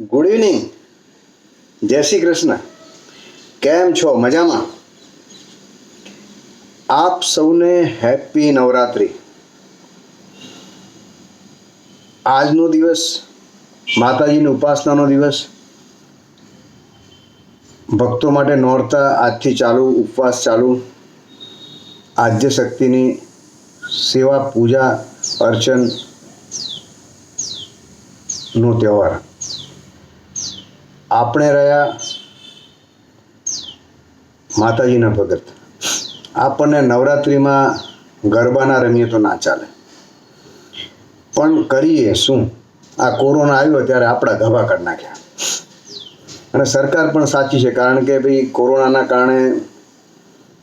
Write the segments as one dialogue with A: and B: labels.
A: Good evening, જય શ્રી કૃષ્ણ. કેમ છો? મજામાં? આપ સૌને હેપી નવરાત્રિ. આજનો દિવસ માતાજીની ઉપાસનાનો દિવસ. ભક્તો માટે નોરતા આજથી ચાલુ, ઉપવાસ ચાલુ. આદ્ય શક્તિની સેવા, પૂજા, અર્ચન નો તહેવાર. આપણે રહ્યા માતાજીના ભગત. આપણને નવરાત્રિમાં ગરબા ના રમીએ તો ના ચાલે, પણ કરીએ શું? આ કોરોના આવ્યો ત્યારે આપણા ગભા કરી નાખ્યા. અને સરકાર પણ સાચી છે, કારણ કે ભાઈ કોરોનાના કારણે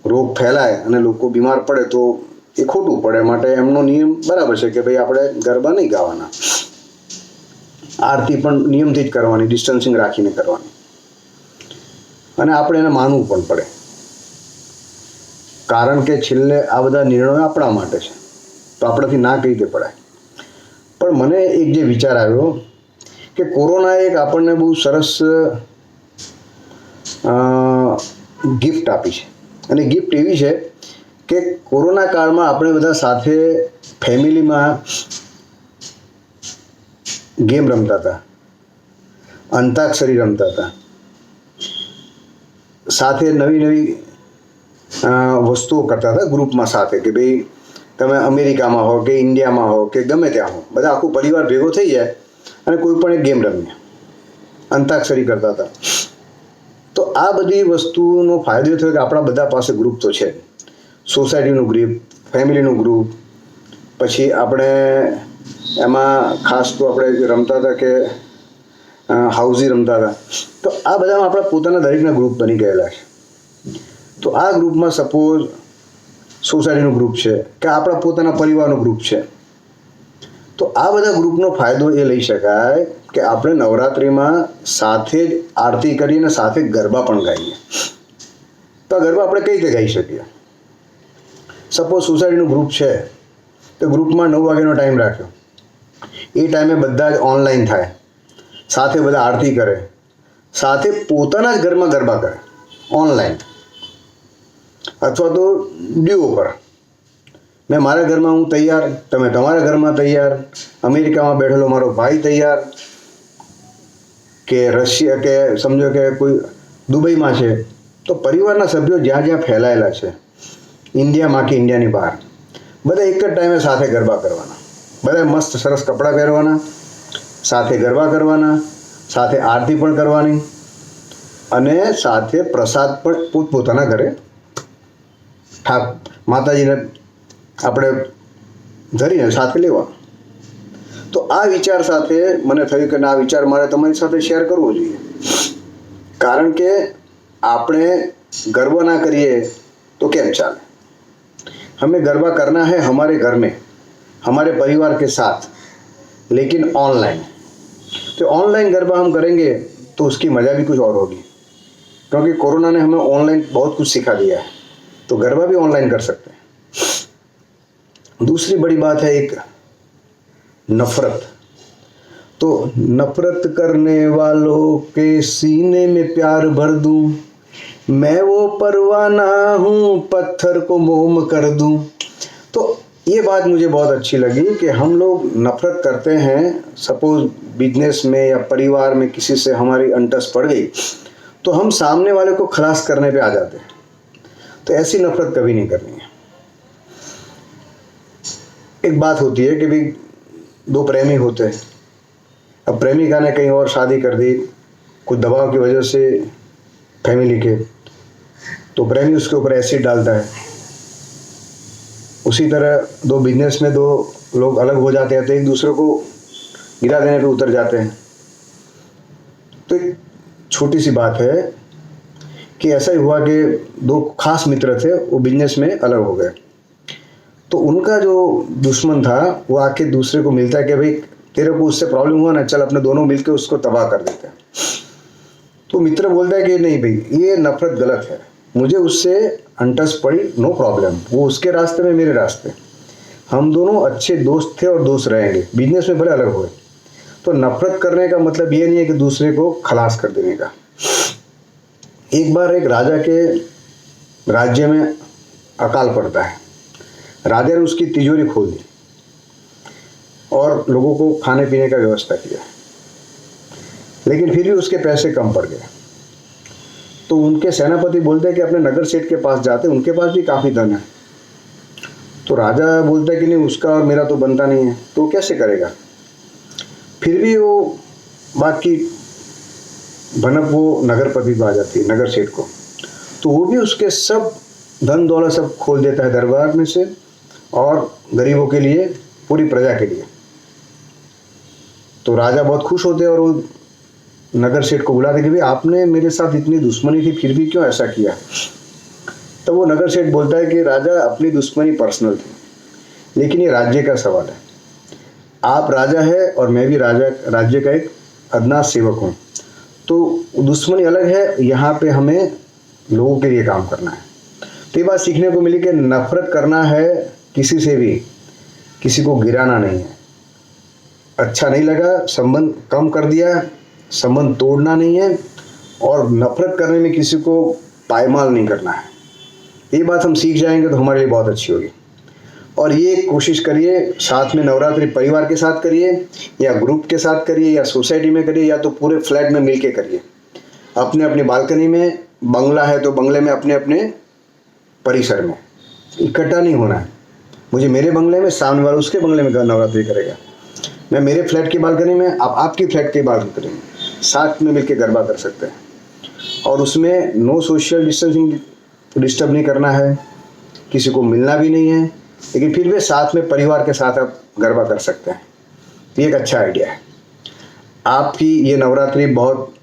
A: રોગ ફેલાય અને લોકો બીમાર પડે તો એ ખોટું પડે. માટે એમનો નિયમ બરાબર છે કે ભાઈ આપણે ગરબા નહીં ગાવાના. આરતી પણ નિયમથી જ કરવાની, ડિસ્ટન્સિંગ રાખીને કરવાની. અને આપણે એને માનવું પણ પડે, કારણ કે છેલ્લે આ બધા નિર્ણયો આપણા માટે છે, તો આપણાથી ના કઈ રીતે પડાય. પણ મને એક જે વિચાર આવ્યો કે કોરોનાએ એક આપણને બહુ સરસ ગિફ્ટ આપી છે. અને ગિફ્ટ એવી છે કે કોરોના કાળમાં આપણે બધા સાથે ફેમિલીમાં ગેમ રમતા હતા, અંતાક્ષરી રમતા હતા, સાથે નવી નવી વસ્તુઓ કરતા હતા ગ્રુપમાં સાથે. કે ભાઈ તમે અમેરિકામાં હો કે ઇન્ડિયામાં હો કે ગમે ત્યાં હો, બધા આખું પરિવાર ભેગો થઈ જાય અને કોઈ પણ એક ગેમ રમીએ, અંતાક્ષરી કરતા હતા. તો આ બધી વસ્તુનો ફાયદો થયો કે આપણા બધા પાસે ગ્રુપ તો છે. સોસાયટીનું ગ્રુપ, ફેમિલીનું ગ્રુપ, પછી આપણે એમાં ખાસ તો આપણે રમતા હતા કે હાઉઝી રમતા હતા. તો આ બધામાં આપણા પોતાના દરેકના ગ્રુપ બની ગયેલા છે. તો આ ગ્રુપમાં સપોઝ સોસાયટીનું ગ્રુપ છે કે આપણા પોતાના પરિવારનું ગ્રુપ છે, તો આ બધા ગ્રુપનો ફાયદો એ લઈ શકાય કે આપણે નવરાત્રિમાં સાથે જ આરતી કરીને સાથે ગરબા પણ ગાઈએ. તો આ ગરબા આપણે કઈ રીતે ગાઈ શકીએ? સપોઝ સોસાયટીનું ગ્રુપ છે તો ગ્રુપમાં 9 વાગ્યાનો ટાઈમ રાખ્યો. એ ટાઈમે બધા જ ઓનલાઈન થાય, સાથે બધા આરતી કરે, સાથે પોતાના જ ઘરમાં ગરબા કરે ઓનલાઈન, અથવા તો ડ્યુઓ કરે. મેં મારા ઘરમાં હું તૈયાર, તમે તમારા ઘરમાં તૈયાર, અમેરિકામાં બેઠેલો મારો ભાઈ તૈયાર, કે રશિયા કે સમજો કે કોઈ દુબઈમાં છે. તો પરિવારના સભ્યો જ્યાં જ્યાં ફેલાયેલા છે, ઇન્ડિયામાં કે ઇન્ડિયાની બહાર, બધા એક જ ટાઈમે સાથે ગરબા કરવાના. બધા મસ્ત સરસ કપડાં પહેરવાના, સાથે ગરબા કરવાના, સાથે આરતી પણ કરવાની, અને સાથે પ્રસાદ પણ પોતપોતાના ઘરે માતાજીને આપણે ધરીને સાથે લેવાનો. તો આ વિચાર સાથે મને થયું કે આ વિચાર મારે તમારી સાથે શેર કરવો જોઈએ, કારણ કે આપણે ગરબા ના કરીએ તો કેમ ચાલે? हमें गरबा करना है हमारे घर में, हमारे परिवार के साथ, लेकिन ऑनलाइन. तो ऑनलाइन गरबा हम करेंगे तो उसकी मज़ा भी कुछ और होगी, क्योंकि कोरोना ने हमें ऑनलाइन बहुत कुछ सिखा दिया है. तो गरबा भी ऑनलाइन कर सकते हैं. दूसरी बड़ी बात है एक नफरत. तो नफरत करने वालों के सीने में प्यार भर दूं, मैं वो परवाना हूँ पत्थर को मोम कर दूं. तो ये बात मुझे बहुत अच्छी लगी कि हम लोग नफरत करते हैं. सपोज बिजनेस में या परिवार में किसी से हमारी अंटस पड़ गई तो हम सामने वाले को खलास करने पे आ जाते हैं. तो ऐसी नफरत कभी नहीं करनी है. एक बात होती है कि भाई दो प्रेमी होते हैं, अब प्रेमिका ने कहीं और शादी कर दी, कुछ दबाव की वजह से फैमिली के, तो प्रेमी उसके ऊपर एसिड डालता है. उसी तरह दो बिजनेस में दो लोग अलग हो जाते हैं तो एक दूसरे को गिरा देने पे उतर जाते हैं. तो एक छोटी सी बात है कि ऐसा ही हुआ कि दो खास मित्र थे, वो बिजनेस में अलग हो गए. तो उनका जो दुश्मन था वो आके दूसरे को मिलता है कि भाई तेरे को उससे प्रॉब्लम हुआ ना, चल अपने दोनों मिलकर उसको तबाह कर देते हैं. तो मित्र बोलता है कि नहीं भाई, ये नफरत गलत है, मुझे उससे अंटस पड़ी, नो प्रॉब्लम, वो उसके रास्ते में मेरे रास्ते, हम दोनों अच्छे दोस्त थे और दोस्त रहेंगे, बिजनेस में भले अलग हुए. तो नफरत करने का मतलब ये नहीं है कि दूसरे को खलास कर देने का। एक बार एक राजा के राज्य में अकाल पड़ता है। राजा ने उसकी तिजोरी खोल दी और लोगों को खाने पीने का व्यवस्था किया, लेकिन फिर भी उसके पैसे कम पड़ गए। तो उनके सेनापति बोलते हैं कि अपने नगर सेठ के पास जाते, उनके पास भी काफ़ी धन है। तो राजा बोलता है कि नहीं, उसका और मेरा तो बनता नहीं है, तो वो कैसे करेगा। फिर भी वो बाकी भनक वो नगरपति को आ जाती है, नगर सेठ को। तो वो भी उसके सब धन दौलत सब खोल देता है दरबार में से, और गरीबों के लिए, पूरी प्रजा के लिए। तो राजा बहुत खुश होते हैं और वो नगर सेठ को बुलाते कि भाई आपने मेरे साथ इतनी दुश्मनी थी, फिर भी क्यों ऐसा किया। तो वो नगर सेठ बोलता है कि राजा, अपनी दुश्मनी पर्सनल थी, लेकिन ये राज्य का सवाल है। आप राजा है और मैं भी राज्य का एक अदना सेवक हूँ, तो दुश्मनी अलग है। यहाँ पे हमें लोगों के लिए काम करना है। तो ये बात सीखने को मिली कि नफरत करना है किसी से भी, किसी को गिराना नहीं है। अच्छा नहीं लगा, संबंध कम कर दिया, संबंध तोड़ना नहीं है, और नफरत करने में किसी को पायमाल नहीं करना है। ये बात हम सीख जाएंगे तो हमारे लिए बहुत अच्छी होगी। और ये कोशिश करिए, साथ में नवरात्रि परिवार के साथ करिए, या ग्रुप के साथ करिए, या सोसाइटी में करिए, या तो पूरे फ्लैट में मिलके करिए। अपने अपनी बालकनी में, बंगला है तो बंगले में, अपने अपने परिसर में, इकट्ठा नहीं होना है। मुझे मेरे बंगले में, सामने वाला उसके बंगले में नवरात्रि करेगा, मैं मेरे फ्लैट की बालकनी में, आप आपकी फ्लैट की बालकनी में, साथ में मिलके गरबा कर सकते हैं। और उसमें नो सोशल डिस्टेंसिंग, डिस्टर्ब नहीं करना है, किसी को मिलना भी नहीं है, लेकिन फिर भी साथ में परिवार के साथ आप गरबा कर सकते हैं। ये एक अच्छा आइडिया है। आपकी ये नवरात्रि बहुत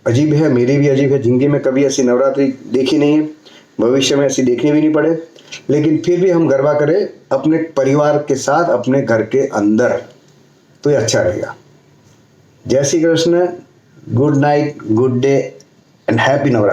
A: अजीब है, मेरी भी अजीब है। जिंदगी में कभी ऐसी नवरात्रि देखी नहीं है, भविष्य में ऐसी देखनी भी नहीं पड़े, लेकिन फिर भी हम गरबा करें अपने परिवार के साथ, अपने घर के अंदर, तो ये अच्छा रहेगा। जय Shri Krishna, good night, good day and happy Navratri.